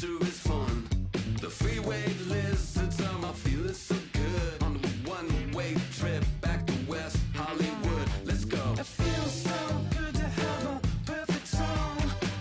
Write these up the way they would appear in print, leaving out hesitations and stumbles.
to his fun. The freeway lizards are my feeling so good. On the one-way trip back to West Hollywood. Let's go. It feels so good to have a perfect song.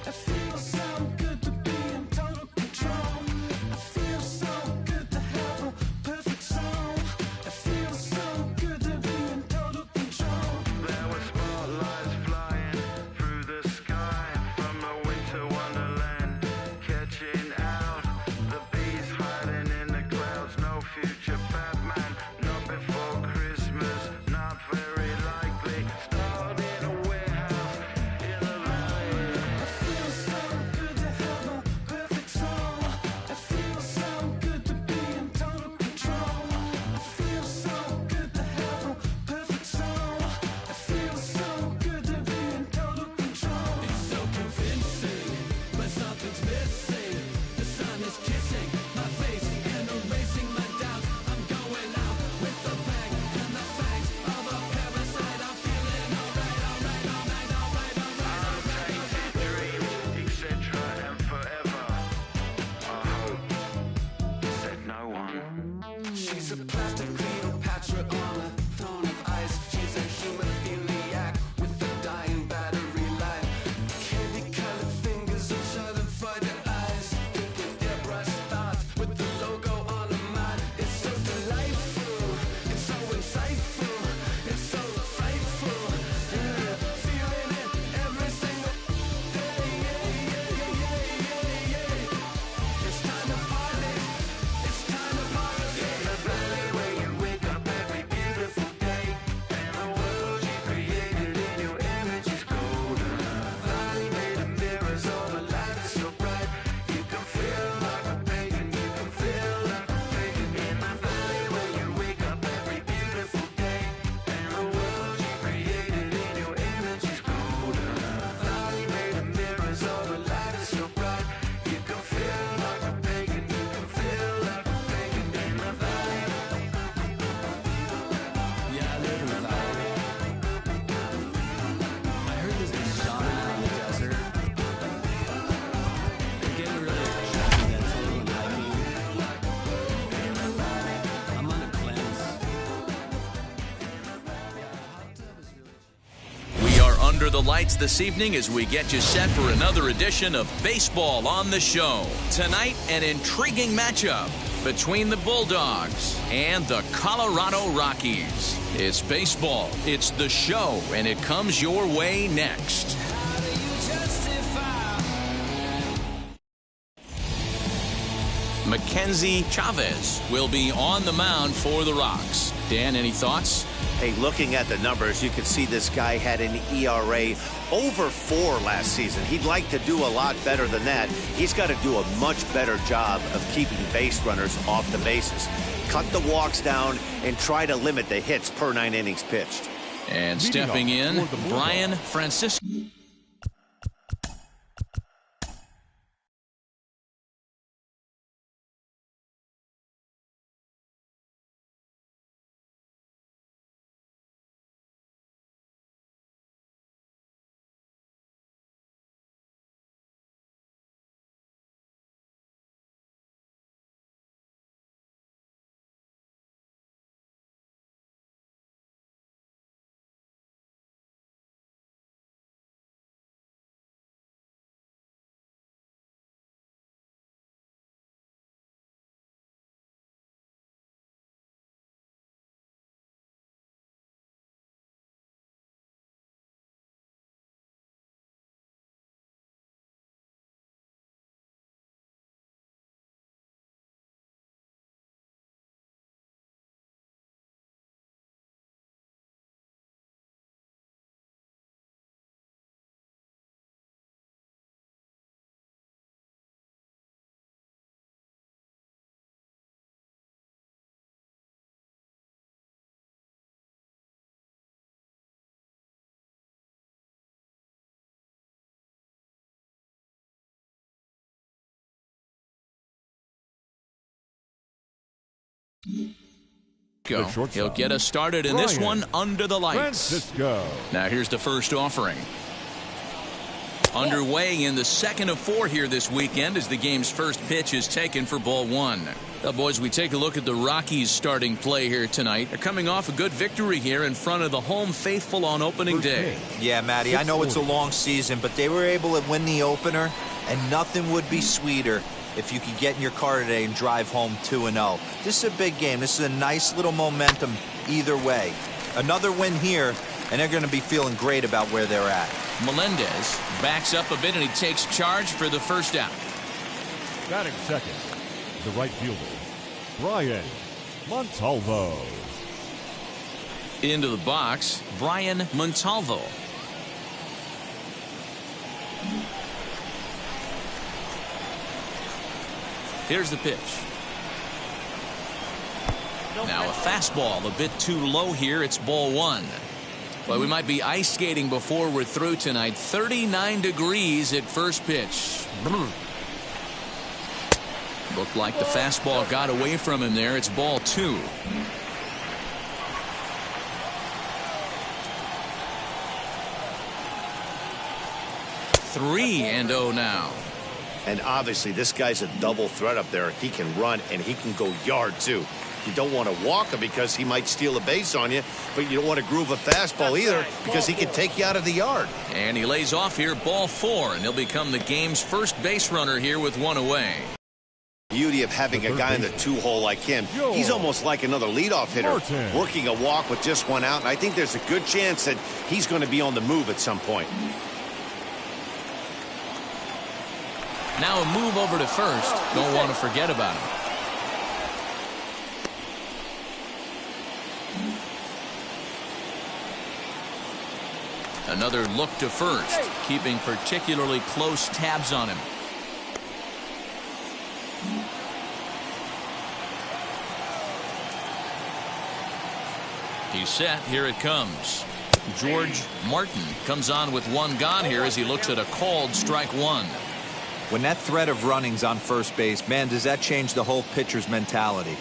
It feels so good to be in total control. It feels so good to have a perfect song. It feels so good to be in total control. There were spotlights flying through the sky from a winter wonderland, catching out the bees hiding in the clouds. No future Batman, not before Christmas, not very likely. Starred in a warehouse in the valley. It feels so good to have a perfect song. It feels so good to be in total control. It feels so good to have a perfect song. It feels so good to be in total control. It's so convincing, but something's missing. The sun is kissing my face and erasing my doubts. I'm going out with the bang and the fangs of a parasite. I'm feeling alright, alright, alright, alright, alright. Untainted dreams, etc. and forever. I hope, said no one. She's a plastic Cleopatra on a throne of ice. She's a hemophiliac with a dying battery life. Candy-colored fingers and shuttered-frighted eyes. Thinking airbrush thoughts with the logo on her mind. It's so delightful, it's so insightful, it's so frightful. Yeah, feeling it every single day. It's time to party. It's time to party. The valley where you wake up every beautiful day, and the world you created in your image is golden. Valley made of mirrors, all the light is so bright. You can feel like a pagan, you can feel like a pagan. In the valley where you wake up every beautiful day, and the world you created in your image is golden. Valley made of mirrors, all the light is so bright. You can feel like a pagan, you can feel like a pagan. In the valley. Yeah, I live in the valley. I heard there's a shaman out in the desert. They're getting really transcendental and hiking. I'm on a cleanse. We are under the lights this evening as we get you set for another edition of Baseball on the Show. Tonight, an intriguing matchup between the Bulldogs and the Colorado Rockies. It's baseball, it's the show, and it comes your way next. Mackenzie Chavez will be on the mound for the Rocks. Dan, any thoughts? Hey, looking at the numbers, you can see this guy had an ERA over 4 last season. He'd like to do a lot better than that. He's got to do a much better job of keeping base runners off the bases. Cut the walks down and try to limit the hits per 9 innings pitched. And stepping in, Brian Francisco. He'll get us started in this one under the lights. Francisco. Now here's the first offering. Underway in the second of 4 here this weekend as the game's first pitch is taken for ball 1. Now, boys, we take a look at the Rockies starting play here tonight. They're coming off a good victory here in front of the home faithful on opening day. Yeah, Matty, I know it's a long season, but they were able to win the opener, and nothing would be sweeter if you could get in your car today and drive home 2-0. This is a big game. This is a nice little momentum either way. Another win here, and they're going to be feeling great about where they're at. Melendez backs up a bit, and he takes charge for the first out. Batting second, the right fielder, Brian Montalvo. Into the box, Brian Montalvo. Here's the pitch. Now a fastball a bit too low here. It's ball 1. Well, we might be ice skating before we're through tonight. 39 degrees at first pitch. Looked like the fastball got away from him there. It's ball 2. Three and 0 now. And obviously, this guy's a double threat up there. He can run and he can go yard, too. You don't want to walk him because he might steal a base on you, but you don't want to groove a fastball either because he can take you out of the yard. And he lays off here, ball 4, and he'll become the game's first base runner here with 1 away. Beauty of having a guy in the 2-hole like him. He's almost like another leadoff hitter, working a walk with just 1 out, and I think there's a good chance that he's going to be on the move at some point. Now a move over to first. Don't want to forget about him. Another look to first, keeping particularly close tabs on him. He's set. Here it comes. George Martin comes on with 1 gone here as he looks at a called strike 1. When that threat of running's on first base, man, does that change the whole pitcher's mentality.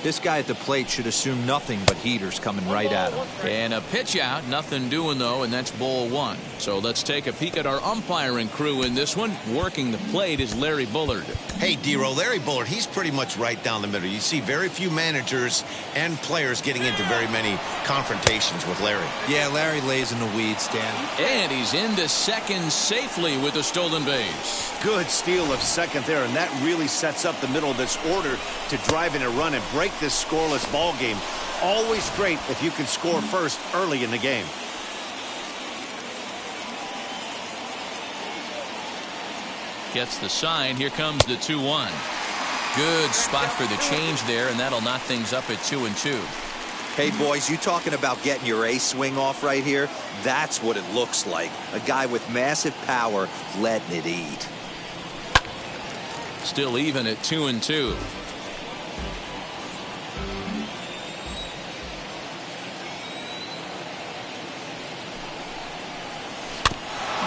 This guy at the plate should assume nothing but heaters coming right at him. And a pitch out, nothing doing though, and that's ball 1. So let's take a peek at our umpiring crew in this one. Working the plate is Larry Bullard. Hey, D-Row, Larry Bullard, he's pretty much right down the middle. You see very few managers and players getting into very many confrontations with Larry. Yeah, Larry lays in the weeds, Dan. And he's into second safely with a stolen base. Good steal of second there, and that really sets up the middle of this order to drive in a run and break this scoreless ball game. Always great if you can score first early in the game. Gets the sign. Here comes the 2-1. Good spot for the change there, and that'll knock things up at 2-2. Hey, boys, you talking about getting your A swing off right here? That's what it looks like. A guy with massive power letting it eat. Still even at 2-2.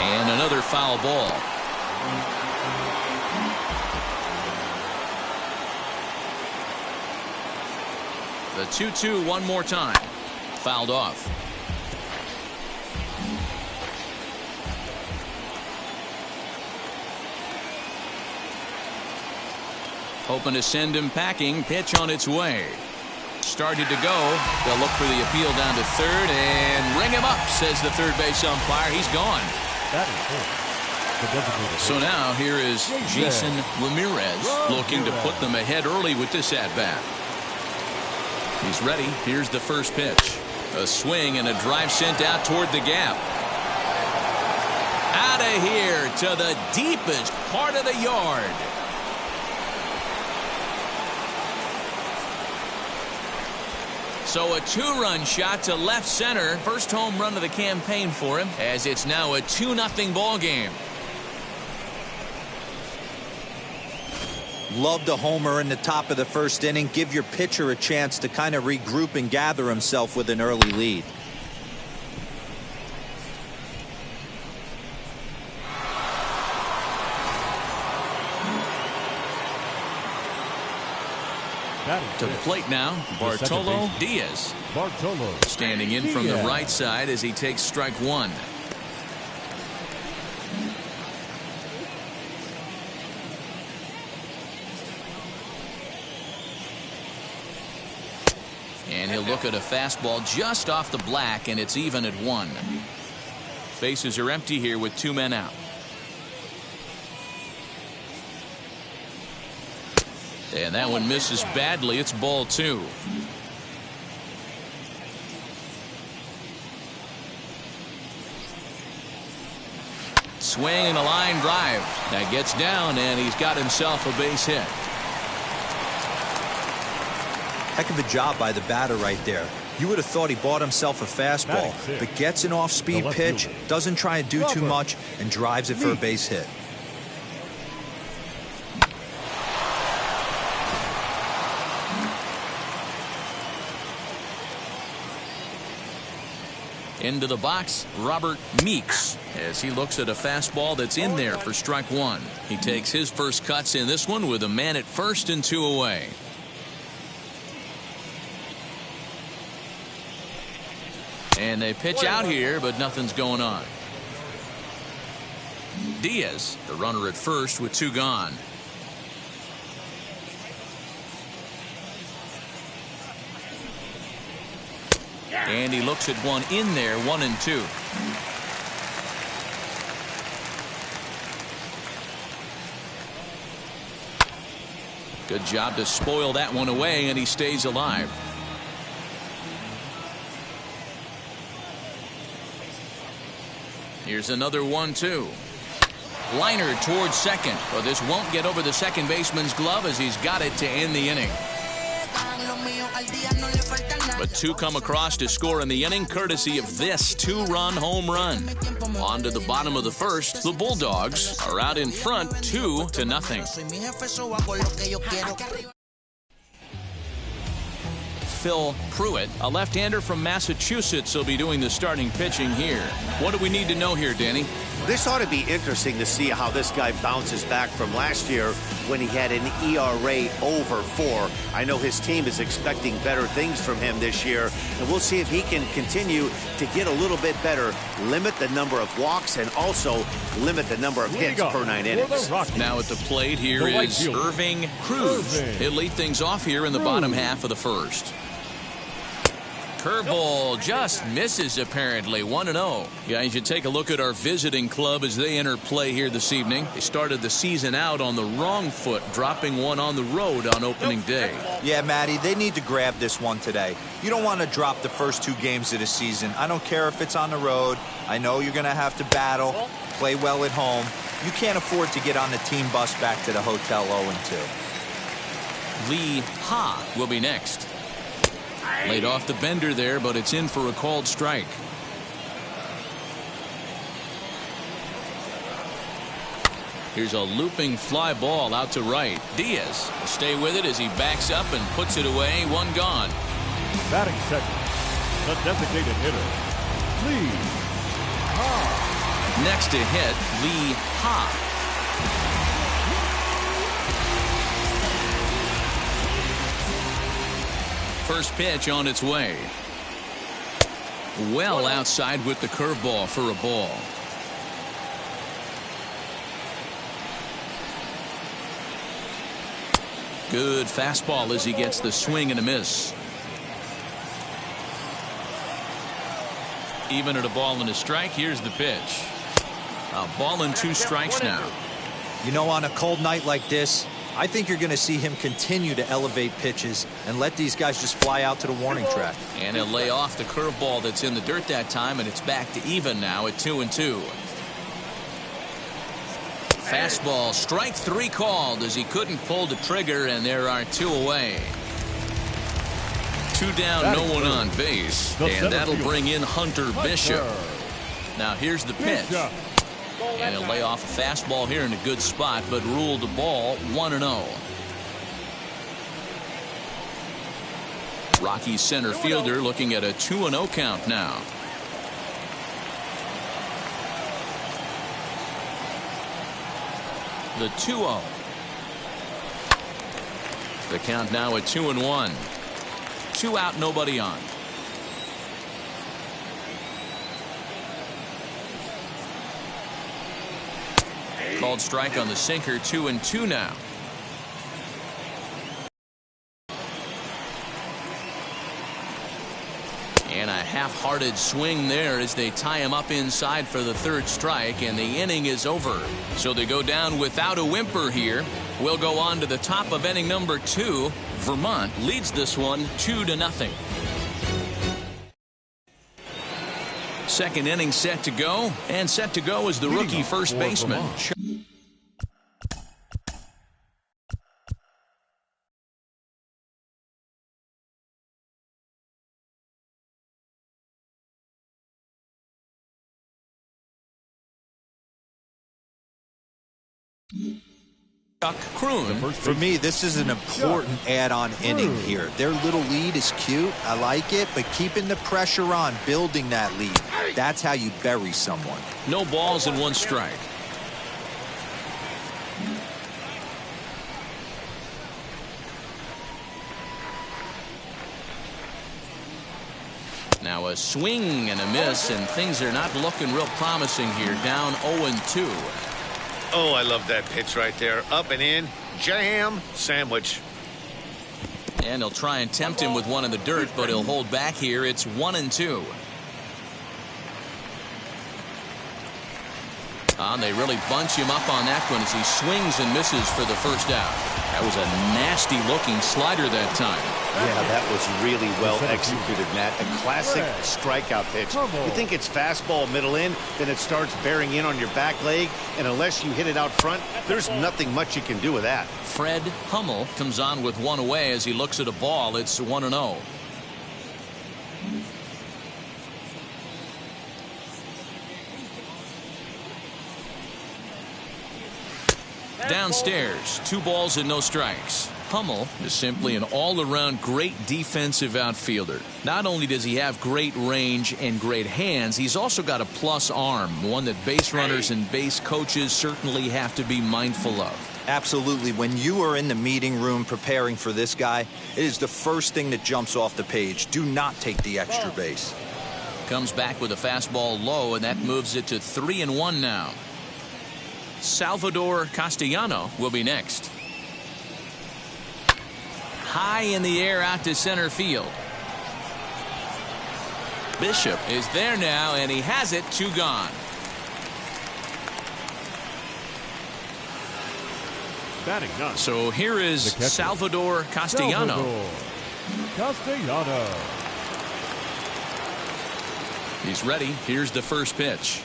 And another foul ball. The 2-2 one more time. Fouled off. Hoping to send him packing. Pitch on its way. Started to go. They'll look for the appeal down to third and ring him up, says the third base umpire. He's gone. So now here is Jason Ramirez looking to put them ahead early with this at-bat. He's ready. Here's the first pitch. A swing and a drive sent out toward the gap. Out of here to the deepest part of the yard. So a 2-run shot to left center. First home run of the campaign for him, as it's now a 2-0 ball game. Love the homer in the top of the first inning. Give your pitcher a chance to kind of regroup and gather himself with an early lead. To the plate now, Bartolo Diaz. Standing in from the right side as he takes strike 1. And he'll look at a fastball just off the black, and it's even at 1. Bases are empty here with 2 men out. And that one misses badly. It's ball 2. Swing and a line drive. That gets down, and he's got himself a base hit. Heck of a job by the batter right there. You would have thought he bought himself a fastball, but gets an off-speed pitch, doesn't try and do too much, and drives it for a base hit. Into the box, Robert Meeks, as he looks at a fastball that's in there for strike 1. He takes his first cuts in this one with a man at first and 2 away. And they pitch out here, but nothing's going on. Diaz, the runner at first with 2 gone. And he looks at one in there, 1 and 2. Good job to spoil that one away, and he stays alive. Here's another 1-2. Liner towards second. Well, this won't get over the second baseman's glove as he's got it to end the inning. But 2 come across to score in the inning, courtesy of this 2-run home run. On to the bottom of the first, the Bulldogs are out in front 2-0. Phil Pruitt, a left-hander from Massachusetts, will be doing the starting pitching here. What do we need to know here, Danny? This ought to be interesting to see how this guy bounces back from last year when he had an ERA over 4. I know his team is expecting better things from him this year, and we'll see if he can continue to get a little bit better, limit the number of walks, and also limit the number of hits per 9 innings. Now at the plate here is Irving Cruz. He'll lead things off here in the bottom half of the first. Curveball just misses, apparently. 1-0. Yeah, you should take a look at our visiting club as they enter play here this evening. They started the season out on the wrong foot, dropping one on the road on opening day. Yeah, Matty, they need to grab this one today. You don't want to drop the first 2 games of the season. I don't care if it's on the road. I know you're going to have to battle, play well at home. You can't afford to get on the team bus back to the hotel 0-2. Lee Ha will be next. Laid off the bender there, but it's in for a called strike. Here's a looping fly ball out to right. Diaz will stay with it as he backs up and puts it away. 1 gone. Batting second, the designated hitter, Lee Ha. Next to hit, Lee Ha. First pitch on its way. Well outside with the curveball for a ball. Good fastball as he gets the swing and a miss. Even at a ball and a strike, here's the pitch. A ball and 2 strikes now. You know, on a cold night like this, I think you're going to see him continue to elevate pitches and let these guys just fly out to the warning track. And he'll lay off the curveball that's in the dirt that time, and it's back to even now at 2-2. Fastball, strike 3 called as he couldn't pull the trigger, and there are 2 away. 2 down, no one on base, and that'll bring in Hunter Bishop. Now here's the pitch. And he'll lay off a fastball here in a good spot, but ruled the ball 1-0. Rockies center fielder looking at a 2-0 count now. The 2-0. The count now at 2-1. 2 out, nobody on. Called strike on the sinker. 2-2 now. half-hearted swing there as they tie him up inside for the third strike, and the inning is over. So they go down without a whimper here. We'll go on to the top of inning number 2. Vermont leads this one 2-0. Second inning set to go, and set to go is the rookie first baseman. Chuck Kroon. For me, this is an important add-on inning here. Their little lead is cute. I like it, but keeping the pressure on, building that lead, that's how you bury someone. No balls and 1 strike. Now a swing and a miss, and things are not looking real promising here. Down 0-2. Oh, I love that pitch right there. Up and in. Jam sandwich. And he'll try and tempt him with one in the dirt, but he'll hold back here. It's 1-2. They really bunch him up on that one as he swings and misses for the first out. That was a nasty looking slider that time. Yeah, that was really well executed, Matt. A classic strikeout pitch. You think it's fastball middle in, then it starts bearing in on your back leg, and unless you hit it out front, there's nothing much you can do with that. Fred Hummel comes on with 1 away as he looks at a ball. It's 1-0. Downstairs, 2 balls and no strikes. Hummel is simply an all-around great defensive outfielder. Not only does he have great range and great hands, he's also got a plus arm, one that base runners and base coaches certainly have to be mindful of. Absolutely. When you are in the meeting room preparing for this guy, it is the first thing that jumps off the page. Do not take the extra base. Comes back with a fastball low, and that moves it to 3-1 now. Salvador Castellano will be next. High in the air out to center field. Bishop is there now, and he has it. 2 gone. Batting none. So here is The catcher, Salvador Castellano. Castellano. He's ready. Here's the first pitch.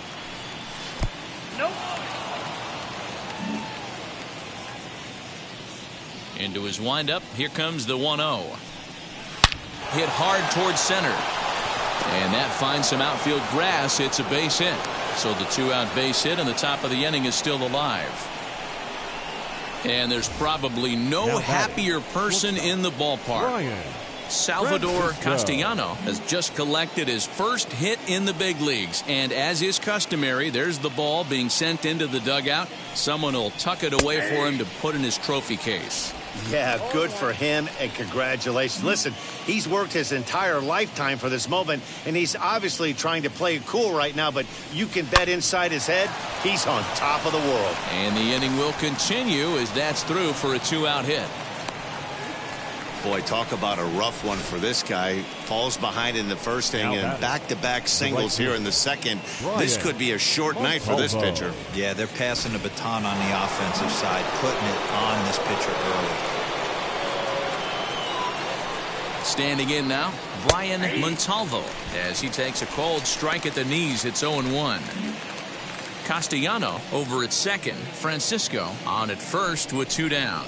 Into his windup. Here comes the 1-0. Hit hard towards center. And that finds some outfield grass. It's a base hit. So the 2-out base hit, and the top of the inning is still alive. And there's probably no happier person in the ballpark. Salvador Castellano has just collected his first hit in the big leagues, and as is customary, there's the ball being sent into the dugout. Someone will tuck it away for him to put in his trophy case. Yeah, good for him, and congratulations. Listen, he's worked his entire lifetime for this moment, and he's obviously trying to play it cool right now, but you can bet inside his head, he's on top of the world. And the inning will continue as that's through for a 2-out hit. Boy, talk about a rough one for this guy. Falls behind in the first inning and back-to-back singles here in the second. This could be a short night for this pitcher. Yeah, they're passing the baton on the offensive side, putting it on this pitcher early. Standing in now, Brian Montalvo as he takes a cold strike at the knees. It's 0-1. Castellano over at second. Francisco on at first with 2 down.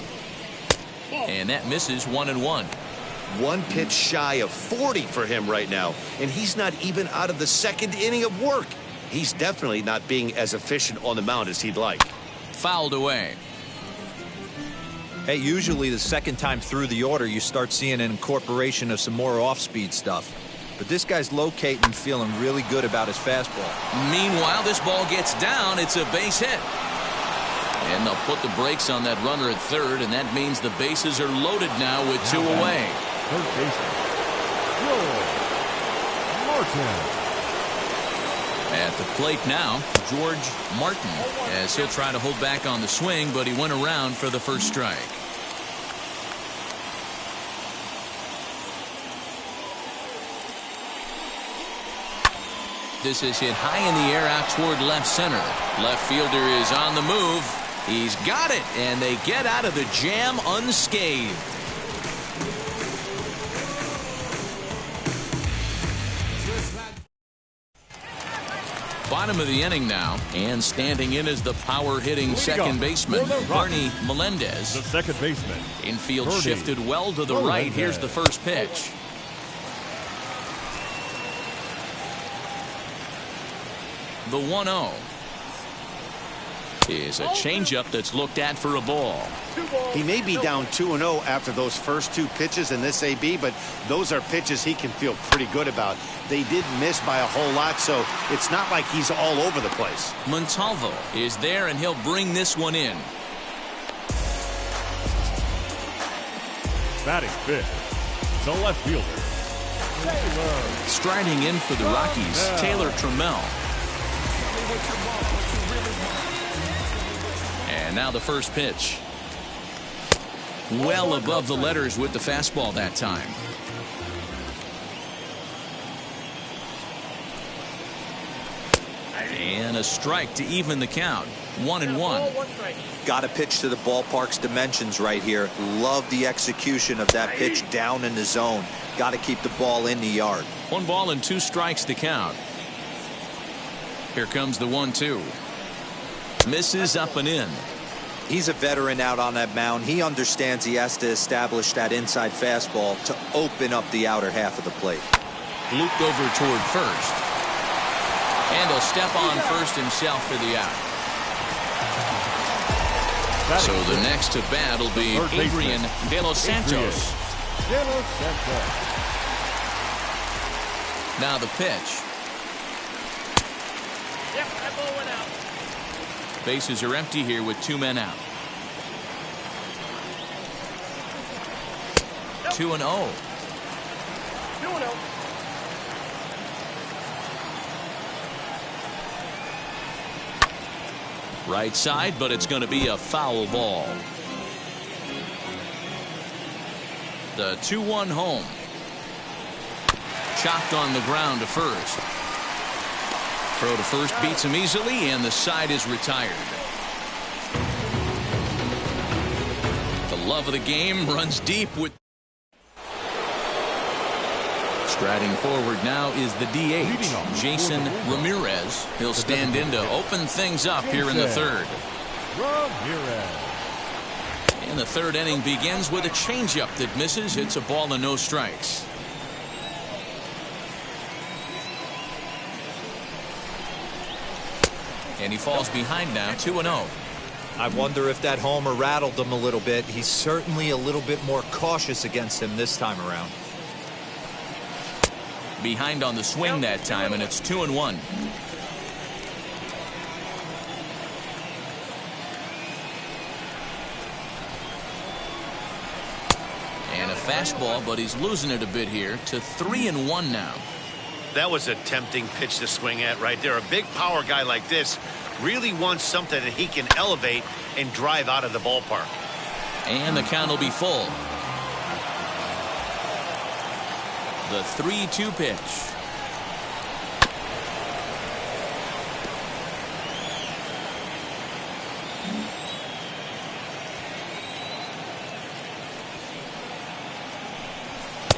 And that misses 1-1. 1 pitch shy of 40 for him right now, and he's not even out of the second inning of work. He's definitely not being as efficient on the mound as he'd like. Fouled away. Hey, usually the second time through the order, you start seeing an incorporation of some more off-speed stuff. But this guy's locating and feeling really good about his fastball. Meanwhile, this ball gets down. It's a base hit. And they'll put the brakes on that runner at third, and that means the bases are loaded now with 2 away. Third baseman, George Martin. At the plate now, George Martin, as he'll try to hold back on the swing, but he went around for the first strike. This is hit high in the air out toward left center. Left fielder is on the move. He's got it, and they get out of the jam unscathed. Bottom of the inning now, and standing in is the power-hitting second baseman, Bernie Melendez. The second baseman. Infield Bernie shifted well to the right. Melendez. Here's the first pitch. The 1-0 is a changeup that's looked at for a ball. He may be down 2-0 after those first two pitches in this AB, but those are pitches he can feel pretty good about. They did miss by a whole lot, so it's not like he's all over the place. Montalvo is there, and he'll bring this one in. Batting fifth, the left fielder, Taylor. Striding in for the Rockies, Taylor Trammell. And now the first pitch. Well above the letters with the fastball that time. And a strike to even the count. 1-1. Got to pitch to the ballpark's dimensions right here. Love the execution of that pitch down in the zone. Got to keep the ball in the yard. 1 ball and 2 strikes to count. Here comes the 1-2. Misses up and in. He's a veteran out on that mound. He understands he has to establish that inside fastball to open up the outer half of the plate. Looped over toward first. And he'll step on first himself for the out. So the next to bat will be Adrian De Los Santos. Now the pitch. Bases are empty here with 2 men out. 2-0. 2-0. Right side, but it's going to be a foul ball. The 2-1 home. Chopped on the ground to first. Throw to first beats him easily, and the side is retired. The love of the game runs deep with. Striding forward now is the DH, Jason Ramirez. He'll stand in to open things up here in the third. Ramirez. And the third inning begins with a changeup that misses. It's a ball and no strikes. And he falls behind now, 2-0. I wonder if that homer rattled him a little bit. He's certainly a little bit more cautious against him this time around. Behind on the swing that time, and it's 2-1. And a fastball, but he's losing it a bit here to 3-1 now. That was a tempting pitch to swing at right there. A big power guy like this really wants something that he can elevate and drive out of the ballpark. And the count will be full. The 3-2 pitch.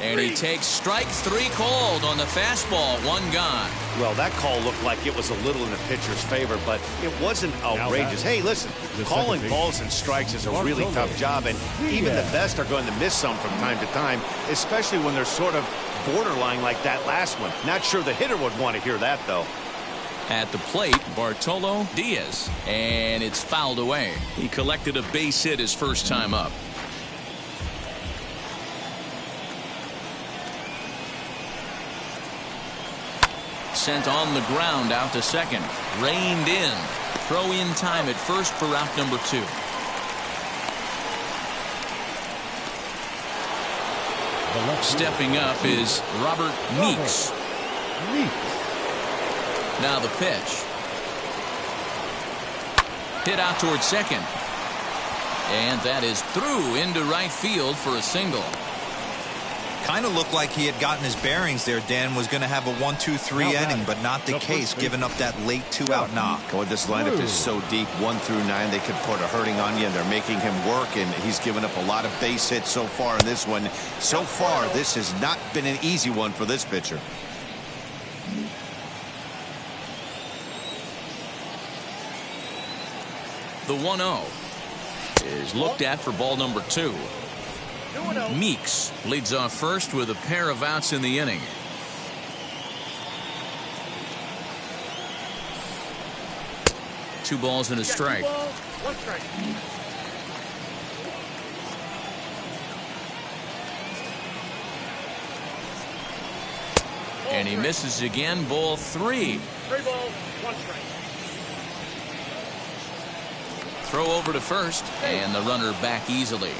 And he takes strike 3 called on the fastball. 1 gone. Well, that call looked like it was a little in the pitcher's favor, but it wasn't outrageous. Hey, listen, calling balls and strikes is a really tough job, and even the best are going to miss some from time to time, especially when they're sort of borderline like that last one. Not sure the hitter would want to hear that, though. At the plate, Bartolo Diaz, and it's fouled away. He collected a base hit his first time up. Sent on the ground out to second. Reined in. Throw in time at first for out number 2. Stepping up is Robert Meeks. Now the pitch. Hit out towards second. And that is through into right field for a single. Kind of looked like he had gotten his bearings there. Dan was going to have a 1-2-3 inning, but not the case, giving up that late 2-out knock. Oh, this lineup is so deep, 1 through 9, they could put a hurting on you, and they're making him work, and he's given up a lot of base hits so far in this one. So far, this has not been an easy one for this pitcher. The 1-0 is looked at for ball number 2. Meeks leads off first with a pair of outs in the inning. Two balls and a strike. And he misses again. Ball 3. 3 balls, 1 strike. Throw over to first, and the runner back easily.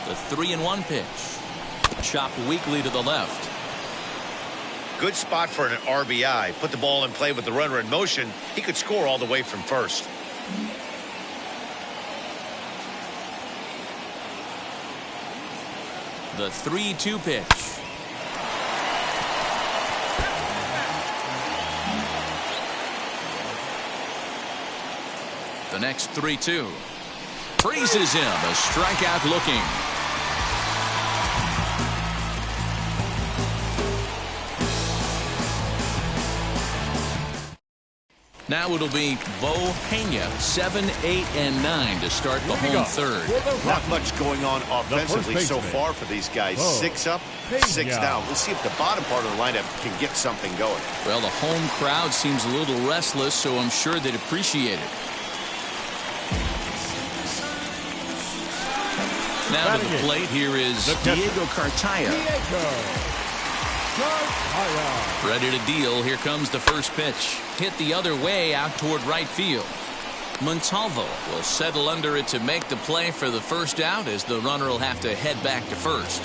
The 3-1 pitch. Chopped weakly to the left. Good spot for an RBI. Put the ball in play with the runner in motion. He could score all the way from first. The 3-2 pitch. The next 3-2. Freezes him. A strikeout looking. Now it'll be Bo Pena, 7, 8, and 9 to start the home third. Not much going on offensively so far for these guys. 6 up, 6 down. We'll see if the bottom part of the lineup can get something going. Well, the home crowd seems a little restless, so I'm sure they'd appreciate it. Now to the plate, here is Diego Cartaya. Ready to deal. Here comes the first pitch. Hit the other way out toward right field. Montalvo will settle under it to make the play for the first out, as the runner will have to head back to first.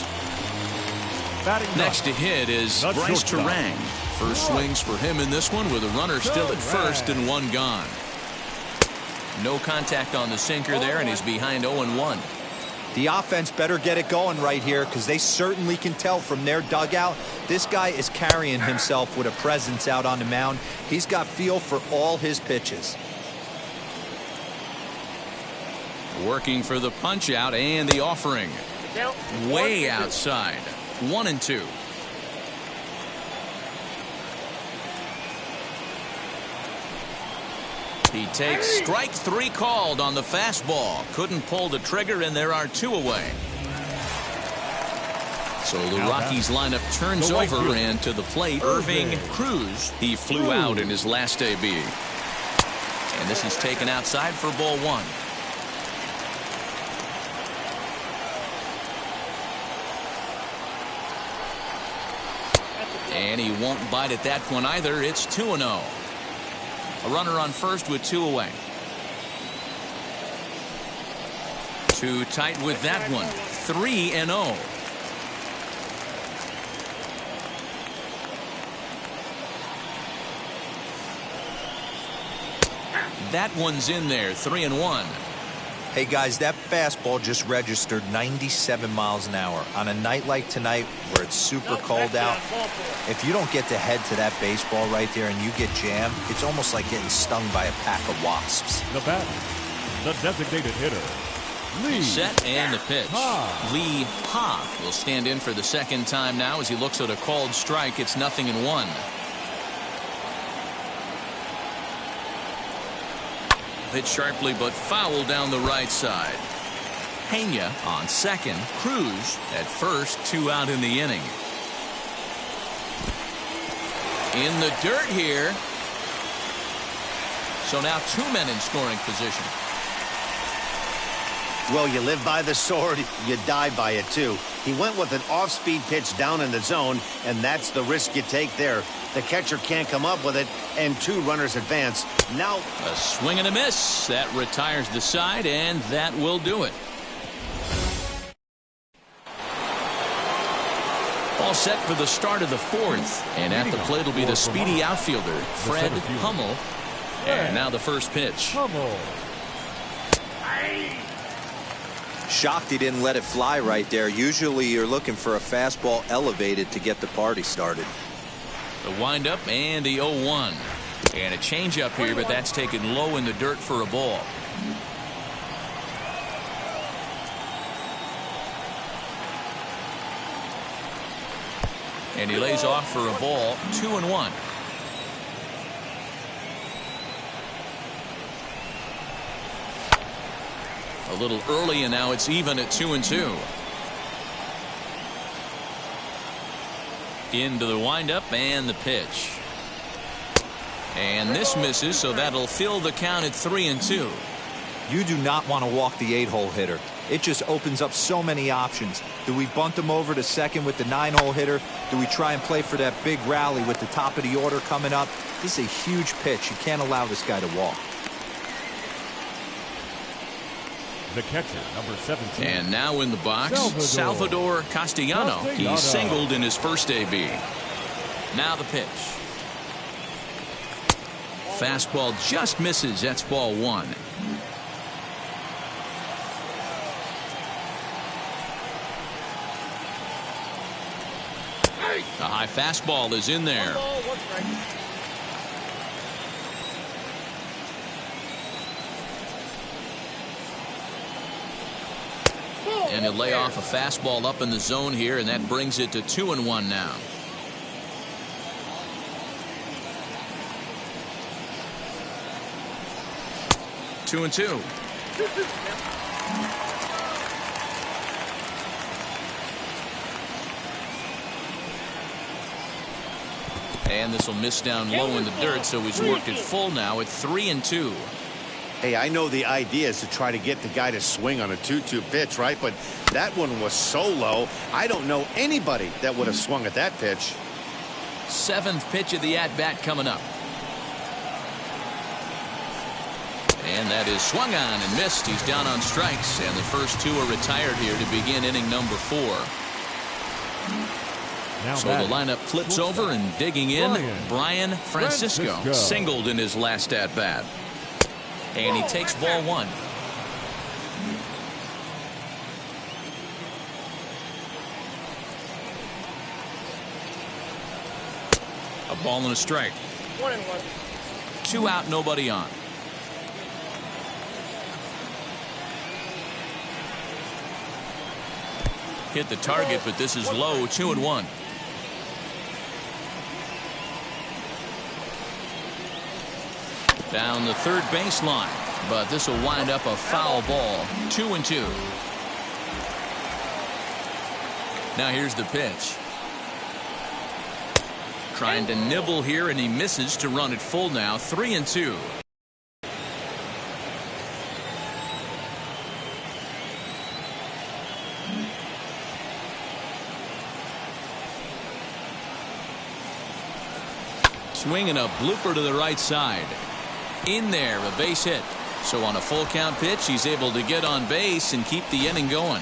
Next to hit is Bryce Turang. First swings for him in this one, with a runner still at first and 1 gone. No contact on the sinker there, and he's behind 0-1. The offense better get it going right here, because they certainly can tell from their dugout this guy is carrying himself with a presence out on the mound. He's got feel for all his pitches. Working for the punch out and the offering. Way outside. 1-2. He takes strike 3 called on the fastball. Couldn't pull the trigger, and there are 2 away. So the Rockies lineup turns over, and to the plate, Irving Cruz. He flew out in his last AB. And this is taken outside for ball 1. And he won't bite at that one either. It's 2-0. A runner on first with 2 away. Too tight with that one. 3-0. That one's in there. 3-1. Hey guys, that fastball just registered 97 miles an hour. On a night like tonight where it's super cold out, if you don't get to head to that baseball right there and you get jammed, it's almost like getting stung by a pack of wasps. The batter, the designated hitter, Lee. Set and the pitch. Lee Ha will stand in for the second time now as he looks at a called strike. It's 0-1. Hit sharply but foul down the right side. Pena on second. Cruz at first. 2 out in the inning. In the dirt here. So now 2 men in scoring position. Well, you live by the sword, you die by it too. He went with an off-speed pitch down in the zone, and that's the risk you take there. The catcher can't come up with it, and 2 runners advance. Now a swing and a miss. That retires the side, and that will do it. All set for the start of the 4th, and at the plate will be the speedy outfielder Fred Hummel. And now the first pitch. Trouble. Shocked he didn't let it fly right there. Usually you're looking for a fastball elevated to get the party started. The windup and the 0-1. And a changeup here, but that's taken low in the dirt for a ball. And he lays off for a ball. 2-1. A little early, and now it's even at 2-2. Into the windup and the pitch. And this misses, so that'll fill the count at 3-2. You do not want to walk the 8-hole hitter. It just opens up so many options. Do we bunt him over to second with the 9-hole hitter? Do we try and play for that big rally with the top of the order coming up? This is a huge pitch. You can't allow this guy to walk. The catcher, number 17. And now in the box, Salvador Castellano. He singled in his first AB. Now the pitch. Fastball just misses. That's ball 1. The high fastball is in there. And he'll lay off a fastball up in the zone here, and that brings it to 2-1 now. Two and two. And this will miss down low in the dirt, so he's worked it full now at 3-2. Hey, I know the idea is to try to get the guy to swing on a 2-2 pitch, right? But that one was so low, I don't know anybody that would have swung at that pitch. 7th pitch of the at-bat coming up. And that is swung on and missed. He's down on strikes, and the first 2 are retired here to begin inning number 4. So the lineup flips over, and digging in, Brian Francisco singled in his last at-bat. And he takes ball 1. A ball and a strike. 1-1. 2 out, nobody on. Hit the target, but this is low. 2-1. Down the third baseline, but this will wind up a foul ball. 2-2. Now here's the pitch. Trying to nibble here, and he misses to run it full now. 3-2. Swinging a blooper to the right side. In there, a base hit. So on a full count pitch, he's able to get on base and keep the inning going.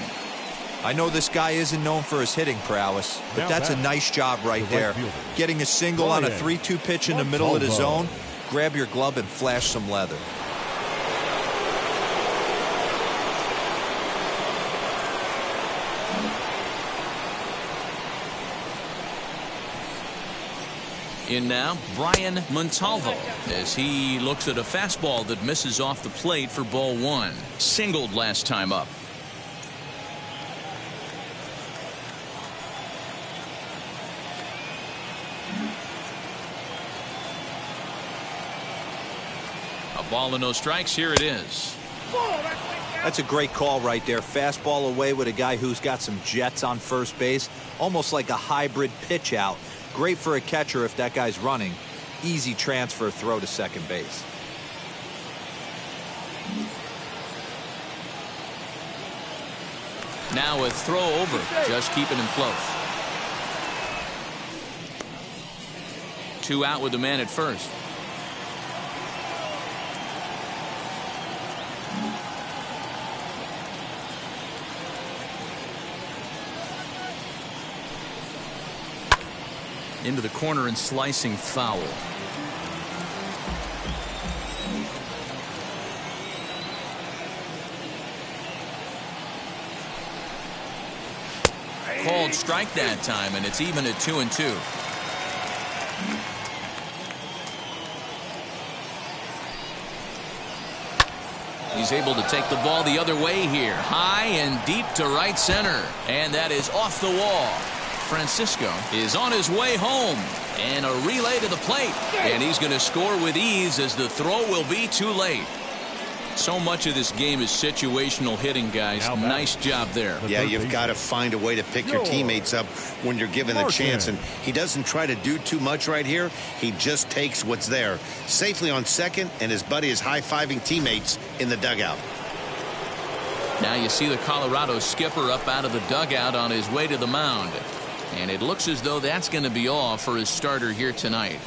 I know this guy isn't known for his hitting prowess, but that's a nice job right there. Getting a single on a 3-2 pitch in the middle of the zone. Grab your glove and flash some leather. In now, Brian Montalvo, as he looks at a fastball that misses off the plate for ball 1. Singled last time up. A ball and no strikes. Here it is. That's a great call right there. Fastball away with a guy who's got some jets on first base. Almost like a hybrid pitch out. Great for a catcher if that guy's running. Easy transfer throw to second base. Now a throw over, just keeping him close. 2 out with the man at first. Into the corner and slicing foul. called strike that time, and it's even at 2-2. He's able to take the ball the other way here. High and deep to right center. And that is off the wall. Francisco is on his way home. And a relay to the plate. And he's going to score with ease as the throw will be too late. So much of this game is situational hitting, guys. Nice job there. Yeah, you've got to find a way to pick your teammates up when you're given the chance. And he doesn't try to do too much right here. He just takes what's there. Safely on second, and his buddy is high-fiving teammates in the dugout. Now you see the Colorado skipper up out of the dugout on his way to the mound. And it looks as though that's going to be all for his starter here tonight.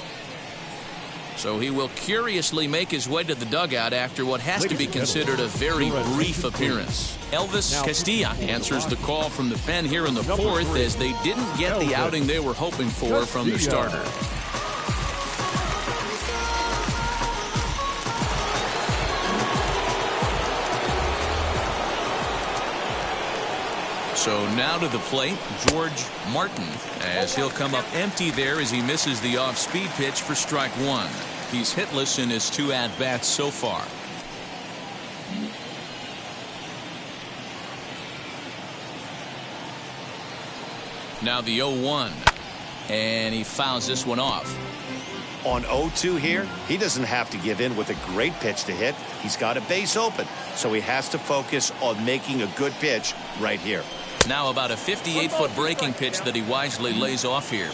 So he will curiously make his way to the dugout after what has to be considered a very brief appearance. Elvis Castilla answers the call from the pen here in the fourth as they didn't get the outing they were hoping for from the starter. So now to the plate, George Martin, as he'll come up empty there as he misses the off-speed pitch for strike one. He's hitless in his 2 at-bats so far. Now the 0-1, and he fouls this one off. On 0-2 here, he doesn't have to give in with a great pitch to hit. He's got a base open, so he has to focus on making a good pitch right here. Now about a 58-foot breaking pitch that he wisely lays off here.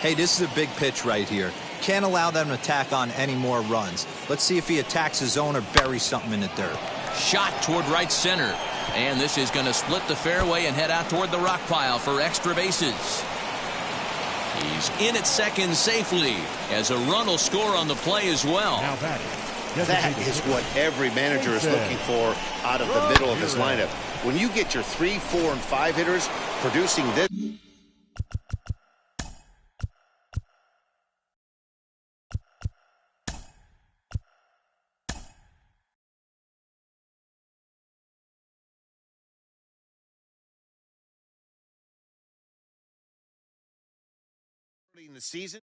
Hey, this is a big pitch right here. Can't allow them to tack on any more runs. Let's see if he attacks his zone or buries something in the dirt. Shot toward right center. And this is going to split the fairway and head out toward the rock pile for extra bases. He's in at second safely as a run will score on the play as well. Now batting. That is what every manager is looking for out of the middle of his lineup. When you get your 3, 4, and 5 hitters producing this. In the season.